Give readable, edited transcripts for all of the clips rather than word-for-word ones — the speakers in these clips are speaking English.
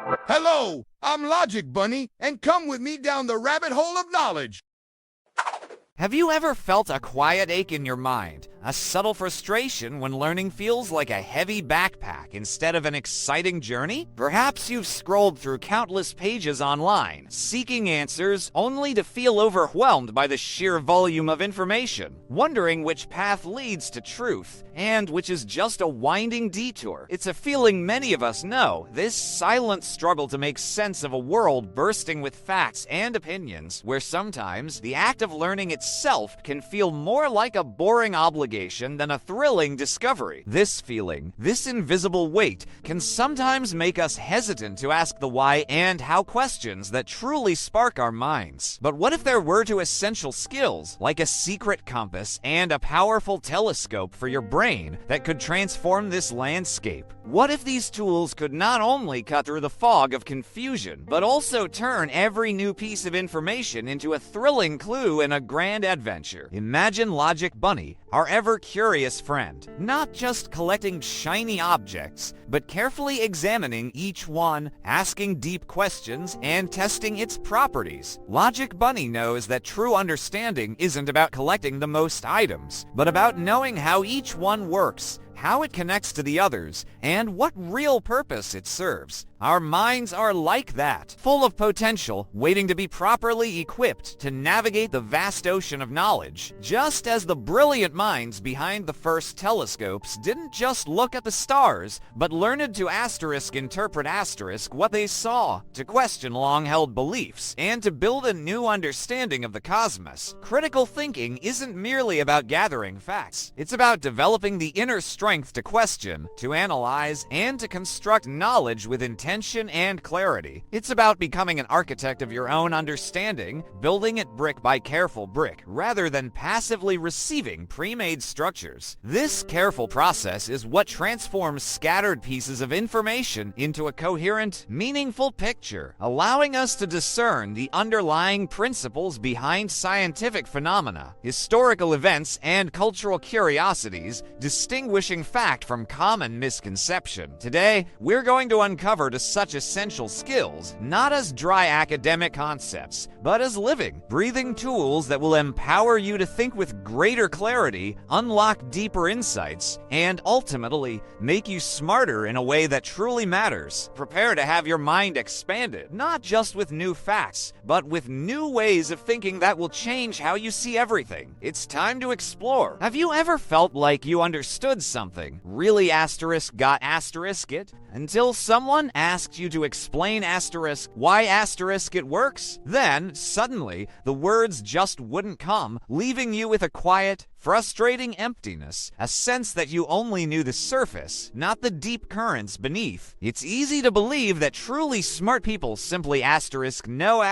Hello, I'm Logic Bunny, and come with me down the rabbit hole of knowledge. Have you ever felt a quiet ache in your mind? A subtle frustration when learning feels like a heavy backpack instead of an exciting journey? Perhaps you've scrolled through countless pages online, seeking answers only to feel overwhelmed by the sheer volume of information, wondering which path leads to truth and which is just a winding detour. It's a feeling many of us know, this silent struggle to make sense of a world bursting with facts and opinions, where sometimes the act of learning itself can feel more like a boring obligation than a thrilling discovery. This feeling, this invisible weight, can sometimes make us hesitant to ask the why and how questions that truly spark our minds. But what if there were two essential skills, like a secret compass and a powerful telescope for your brain, that could transform this landscape? What if these tools could not only cut through the fog of confusion, but also turn every new piece of information into a thrilling clue in a grand adventure? Imagine Logic Bunny, our ever-curious friend, not just collecting shiny objects, but carefully examining each one, asking deep questions, and testing its properties. Logic Bunny knows that true understanding isn't about collecting the most items, but about knowing how each one works, how it connects to the others, and what real purpose it serves. Our minds are like that, full of potential, waiting to be properly equipped to navigate the vast ocean of knowledge. Just as the brilliant minds behind the first telescopes didn't just look at the stars, but learned to interpret what they saw, to question long-held beliefs, and to build a new understanding of the cosmos. Critical thinking isn't merely about gathering facts. It's about developing the inner strength to question, to analyze, and to construct knowledge with intention and clarity. It's about becoming an architect of your own understanding, building it brick by careful brick, rather than passively receiving pre-made structures. This careful process is what transforms scattered pieces of information into a coherent, meaningful picture, allowing us to discern the underlying principles behind scientific phenomena, historical events, and cultural curiosities, distinguishing fact from common misconception. Today, we're going to uncover such essential skills, not as dry academic concepts, but as living, breathing tools that will empower you to think with greater clarity, unlock deeper insights, and ultimately make you smarter in a way that truly matters. Prepare to have your mind expanded, not just with new facts, but with new ways of thinking that will change how you see everything. It's time to explore. Have you ever felt like you understood something, really got it, until someone asked you to explain why it works? Then, suddenly, the words just wouldn't come, leaving you with a quiet, frustrating emptiness, a sense that you only knew the surface, not the deep currents beneath. It's easy to believe that truly smart people simply know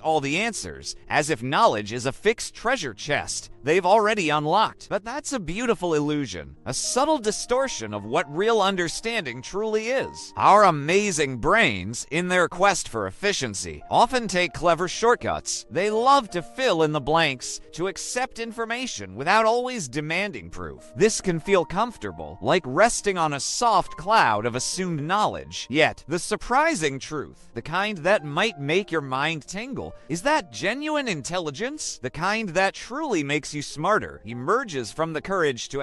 all the answers, as if knowledge is a fixed treasure chest they've already unlocked. But that's a beautiful illusion, a subtle distortion of what real understanding truly is. Our amazing brains, in their quest for efficiency, often take clever shortcuts. They love to fill in the blanks, to accept information without always demanding proof. This can feel comfortable, like resting on a soft cloud of assumed knowledge. Yet, the surprising truth, the kind that might make your mind tingle, is that genuine intelligence, the kind that truly makes you smarter, emerges from the courage to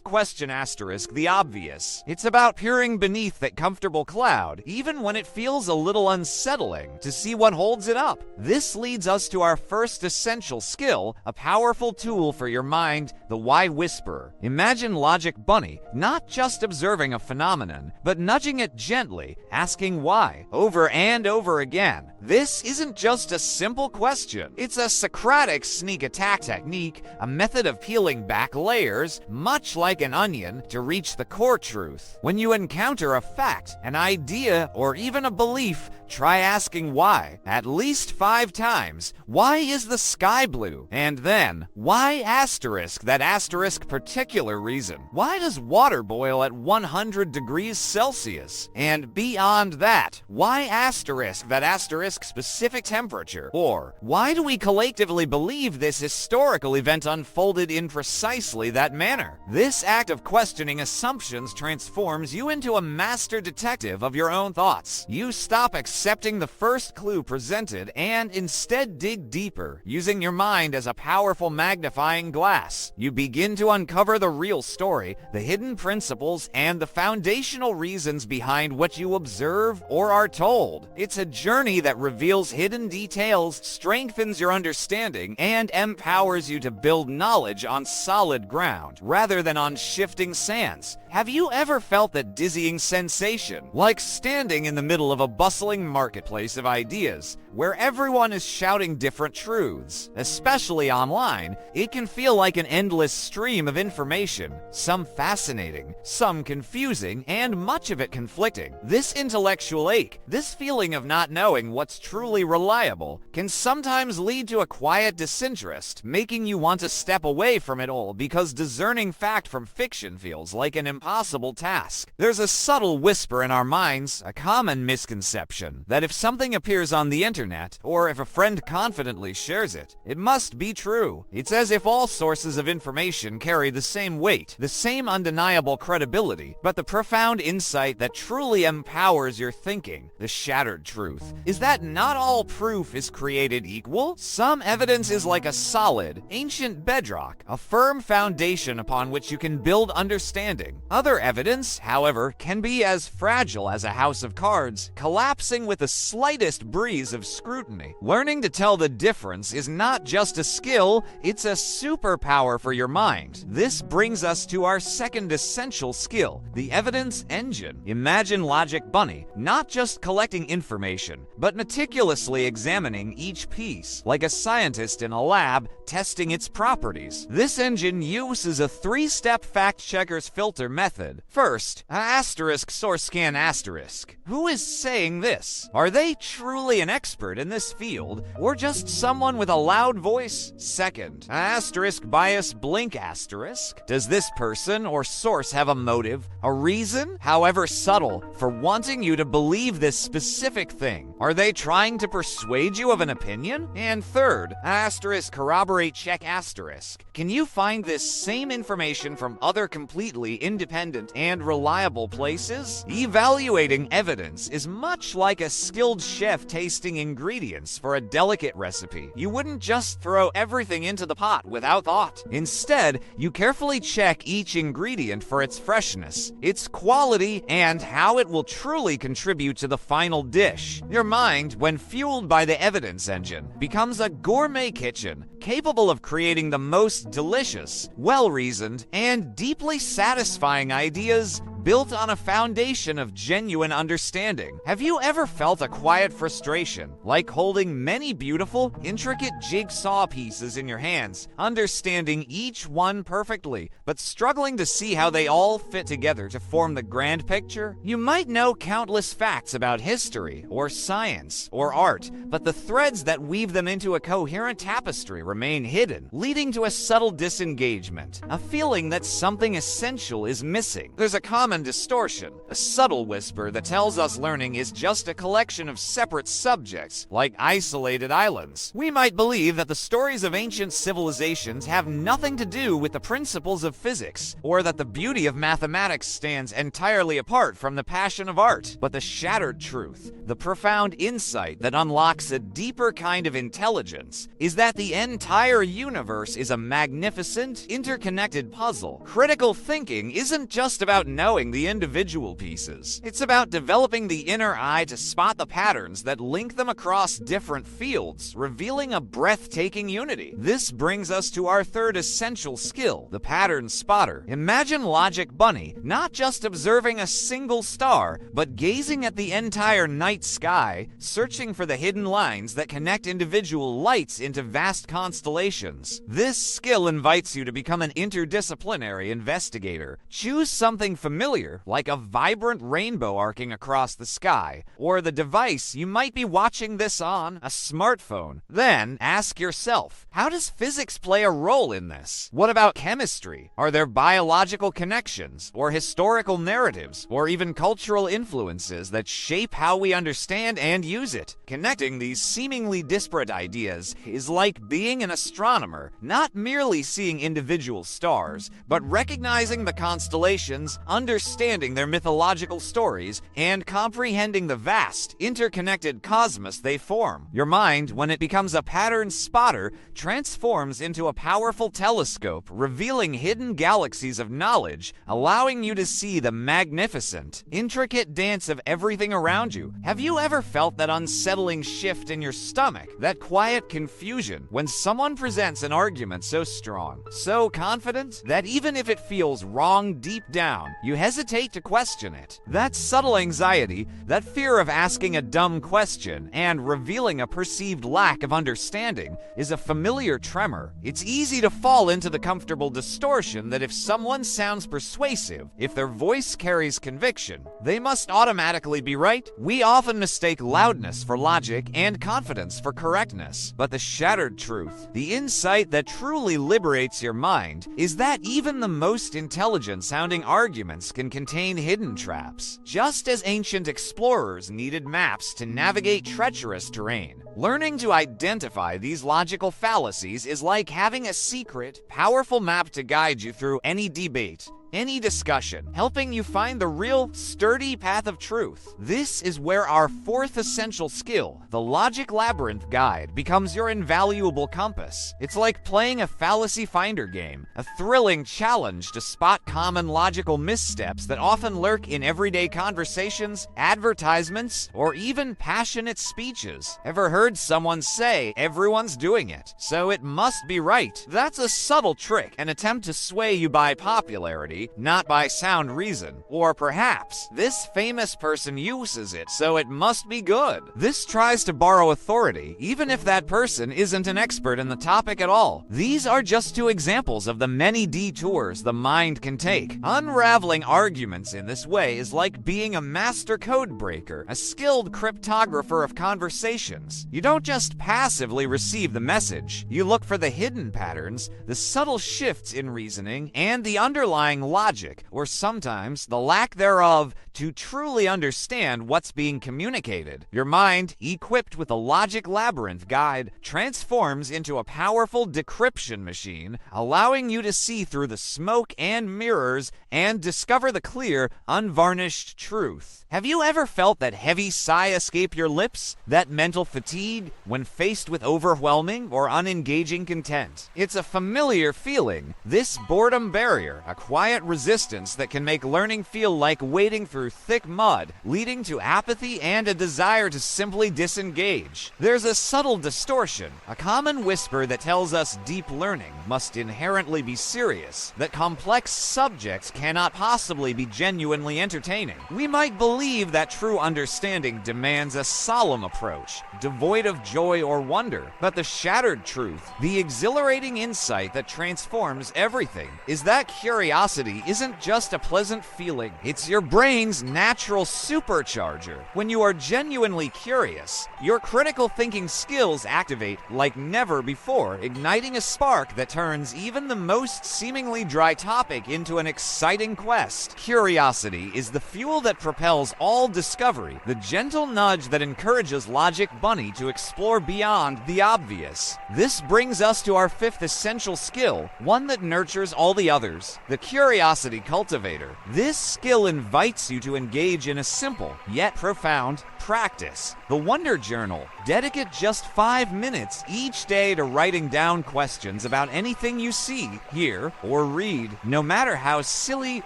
question the obvious. It's about peering beneath that comfortable cloud, even when it feels a little unsettling, to see what holds it up. This leads us to our first essential skill, a powerful tool for your mind, the why whisperer. Imagine Logic Bunny not just observing a phenomenon, but nudging it gently, asking why, over and over again. This isn't just a simple question. It's a Socratic Sneak Attack technique, a method of peeling back layers, much like an onion, to reach the core truth. When you encounter a fact, an idea, or even a belief, try asking why, at least 5 times. Why is the sky blue? And then, why that particular reason? Why does water boil at 100 degrees Celsius? And beyond that, why that specific temperature? Or, why do we collectively believe this historical event unfolded in precisely that manner? This act of questioning assumptions transforms you into a master master detective of your own thoughts. You stop accepting the first clue presented and instead dig deeper, using your mind as a powerful magnifying glass. You begin to uncover the real story, the hidden principles, and the foundational reasons behind what you observe or are told. It's a journey that reveals hidden details, strengthens your understanding, and empowers you to build knowledge on solid ground, rather than on shifting sands. Have you ever felt that dizzying sensation, like standing in the middle of a bustling marketplace of ideas, where everyone is shouting different truths? Especially online, it can feel like an endless stream of information, some fascinating, some confusing, and much of it conflicting. This intellectual ache, this feeling of not knowing what's truly reliable, can sometimes lead to a quiet disinterest, making you want to step away from it all because discerning fact from fiction feels like an impossible task. There's a subtle whisper in our minds, a common misconception, that if something appears on the internet, or if a friend confidently shares it, it must be true. It's as if all sources of information carry the same weight, the same undeniable credibility, but the profound insight that truly empowers your thinking, the shattered truth, is that not all proof is created equal. Some evidence is like a solid, ancient bedrock, a firm foundation upon which you can build understanding. Other evidence, however, can be as fragile as a house of cards, collapsing with the slightest breeze of scrutiny. Learning to tell the difference is not just a skill, it's a superpower for your mind. This brings us to our second essential skill, the evidence engine. Imagine Logic Bunny, not just collecting information, but meticulously examining each piece, like a scientist in a lab testing its properties. This engine uses a three-step fact-checker's filter method. First, asterisk source scan asterisk. Who is saying this? Are they truly an expert in this field, or just someone with a loud voice? Second, asterisk bias blink asterisk. Does this person or source have a motive, a reason, however subtle, for wanting you to believe this specific thing? Are they trying to persuade you of an opinion? And third, asterisk corroborate check asterisk. Can you find this same information from other completely independent and reliable places? Evaluating evidence is much like a skilled chef tasting ingredients for a delicate recipe. You wouldn't just throw everything into the pot without thought. Instead, you carefully check each ingredient for its freshness, its quality, and how it will truly contribute to the final dish. Your mind, when fueled by the evidence engine, becomes a gourmet kitchen, capable of creating the most delicious, well-reasoned, and deeply satisfying ideas built on a foundation of genuine understanding. Have you ever felt a quiet frustration, like holding many beautiful, intricate jigsaw pieces in your hands, understanding each one perfectly, but struggling to see how they all fit together to form the grand picture? You might know countless facts about history, or science, or art, but the threads that weave them into a coherent tapestry remain hidden, leading to a subtle disengagement, a feeling that something essential is missing. There's a common distortion, a subtle whisper that tells us learning is just a collection of separate subjects, like isolated islands. We might believe that the stories of ancient civilizations have nothing to do with the principles of physics, or that the beauty of mathematics stands entirely apart from the passion of art. But the shattered truth, the profound insight that unlocks a deeper kind of intelligence, is that the entire universe is a magnificent, interconnected puzzle. Critical thinking isn't just about knowing the individual pieces. It's about developing the inner eye to spot the patterns that link them across different fields, revealing a breathtaking unity. This brings us to our third essential skill, the pattern spotter. Imagine Logic Bunny not just observing a single star, but gazing at the entire night sky, searching for the hidden lines that connect individual lights into vast constellations. This skill invites you to become an interdisciplinary investigator. Choose something familiar, like a vibrant rainbow arcing across the sky, or the device you might be watching this on, a smartphone. Then ask yourself, how does physics play a role in this? What about chemistry? Are there biological connections, or historical narratives, or even cultural influences that shape how we understand and use it? Connecting these seemingly disparate ideas is like being an astronomer, not merely seeing individual stars, but recognizing the constellations, understanding understanding their mythological stories and comprehending the vast, interconnected cosmos they form. Your mind, when it becomes a pattern spotter, transforms into a powerful telescope, revealing hidden galaxies of knowledge, allowing you to see the magnificent, intricate dance of everything around you. Have you ever felt that unsettling shift in your stomach, that quiet confusion, when someone presents an argument so strong, so confident, that even if it feels wrong deep down, you hesitate to question it? That subtle anxiety, that fear of asking a dumb question and revealing a perceived lack of understanding, is a familiar tremor. It's easy to fall into the comfortable distortion that if someone sounds persuasive, if their voice carries conviction, they must automatically be right. We often mistake loudness for logic and confidence for correctness. But the shattered truth, the insight that truly liberates your mind, is that even the most intelligent-sounding arguments can contain hidden traps. Just as ancient explorers needed maps to navigate treacherous terrain, learning to identify these logical fallacies is like having a secret, powerful map to guide you through any debate, any discussion, helping you find the real, sturdy path of truth. This is where our fourth essential skill, the Logic Labyrinth Guide, becomes your invaluable compass. It's like playing a fallacy finder game, a thrilling challenge to spot common logical missteps that often lurk in everyday conversations, advertisements, or even passionate speeches. Ever heard someone say, "Everyone's doing it, so it must be right"? That's a subtle trick, an attempt to sway you by popularity, not by sound reason. Or perhaps, this famous person uses it, so it must be good. This tries to borrow authority, even if that person isn't an expert in the topic at all. These are just two examples of the many detours the mind can take. Unraveling arguments in this way is like being a master code breaker, a skilled cryptographer of conversations. You don't just passively receive the message, you look for the hidden patterns, the subtle shifts in reasoning, and the underlying logic, or sometimes the lack thereof, to truly understand what's being communicated. Your mind, equipped with a Logic Labyrinth Guide, transforms into a powerful decryption machine, allowing you to see through the smoke and mirrors and discover the clear, unvarnished truth. Have you ever felt that heavy sigh escape your lips? That mental fatigue when faced with overwhelming or unengaging content? It's a familiar feeling. This boredom barrier, a quiet resistance that can make learning feel like wading through thick mud, leading to apathy and a desire to simply disengage. There's a subtle distortion, a common whisper that tells us deep learning must inherently be serious, that complex subjects cannot possibly be genuinely entertaining. We might believe that true understanding demands a solemn approach, devoid of joy or wonder, but the shattered truth, the exhilarating insight that transforms everything, is that curiosity isn't just a pleasant feeling, it's your brain's natural supercharger. When you are genuinely curious, your critical thinking skills activate like never before, igniting a spark that turns even the most seemingly dry topic into an exciting quest. Curiosity is the fuel that propels all discovery, the gentle nudge that encourages Logic Bunny to explore beyond the obvious. This brings us to our fifth essential skill, one that nurtures all the others, the Curiosity Cultivator. This skill invites you to engage in a simple, yet profound, practice, the Wonder Journal. Dedicate just 5 minutes each day to writing down questions about anything you see, hear, or read, no matter how silly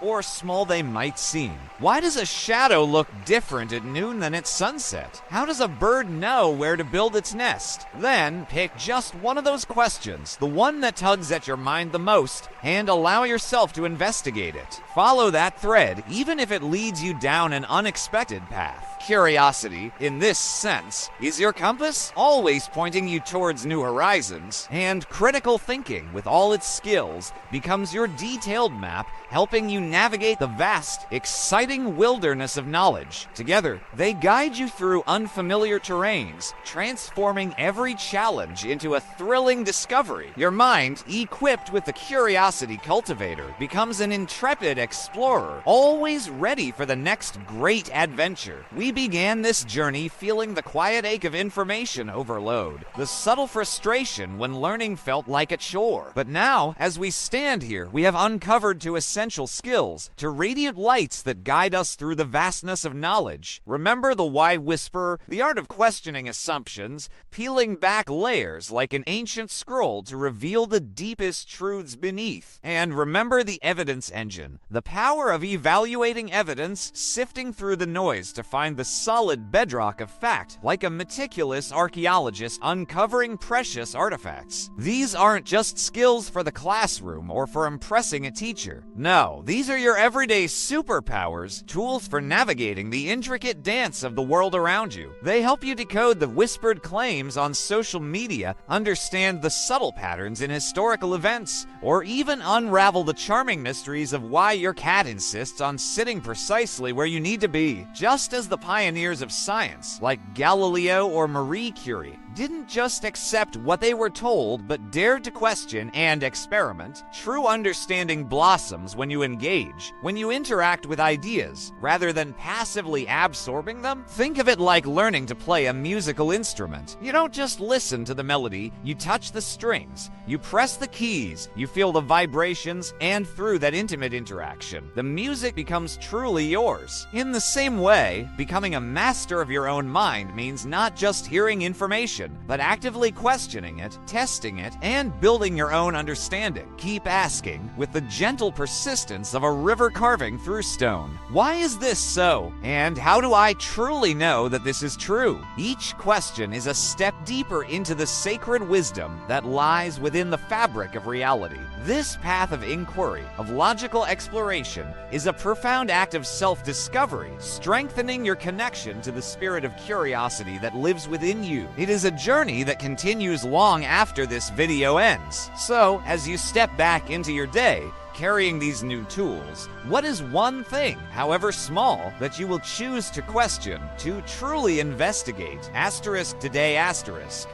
or small they might seem. Why does a shadow look different at noon than at sunset? How does a bird know where to build its nest? Then pick just one of those questions, the one that tugs at your mind the most, and allow yourself to investigate it. Follow that thread, even if it leads you down an unexpected path. Curiosity, in this sense, is your compass, always pointing you towards new horizons, and critical thinking, with all its skills, becomes your detailed map, helping you navigate the vast, exciting wilderness of knowledge. Together, they guide you through unfamiliar terrains, transforming every challenge into a thrilling discovery. Your mind, equipped with the Curiosity Cultivator, becomes an intrepid explorer, always ready for the next great adventure. We began this this journey feeling the quiet ache of information overload, the subtle frustration when learning felt like a chore. But now, as we stand here, we have uncovered two essential skills, two radiant lights that guide us through the vastness of knowledge. Remember the why whisper, the art of questioning assumptions, peeling back layers like an ancient scroll to reveal the deepest truths beneath. And remember the evidence engine, the power of evaluating evidence, sifting through the noise to find the solid bedrock of fact, like a meticulous archaeologist uncovering precious artifacts. These aren't just skills for the classroom or for impressing a teacher. No, these are your everyday superpowers, tools for navigating the intricate dance of the world around you. They help you decode the whispered claims on social media, understand the subtle patterns in historical events, or even unravel the charming mysteries of why your cat insists on sitting precisely where you need to be. Just as the pioneers of science, like Galileo or Marie Curie, didn't just accept what they were told, but dared to question and experiment, true understanding blossoms when you engage, when you interact with ideas, rather than passively absorbing them. Think of it like learning to play a musical instrument. You don't just listen to the melody, you touch the strings, you press the keys, you feel the vibrations, and through that intimate interaction, the music becomes truly yours. In the same way, becoming a master of your own mind means not just hearing information, but actively questioning it, testing it, and building your own understanding. Keep asking with the gentle persistence of a river carving through stone. Why is this so? And how do I truly know that this is true? Each question is a step deeper into the sacred wisdom that lies within the fabric of reality. This path of inquiry, of logical exploration, is a profound act of self-discovery, strengthening your connection to the spirit of curiosity that lives within you. It is a journey that continues long after this video ends. So, as you step back into your day, carrying these new tools, what is one thing, however small, that you will choose to question, to truly investigate? Asterisk today, asterisk.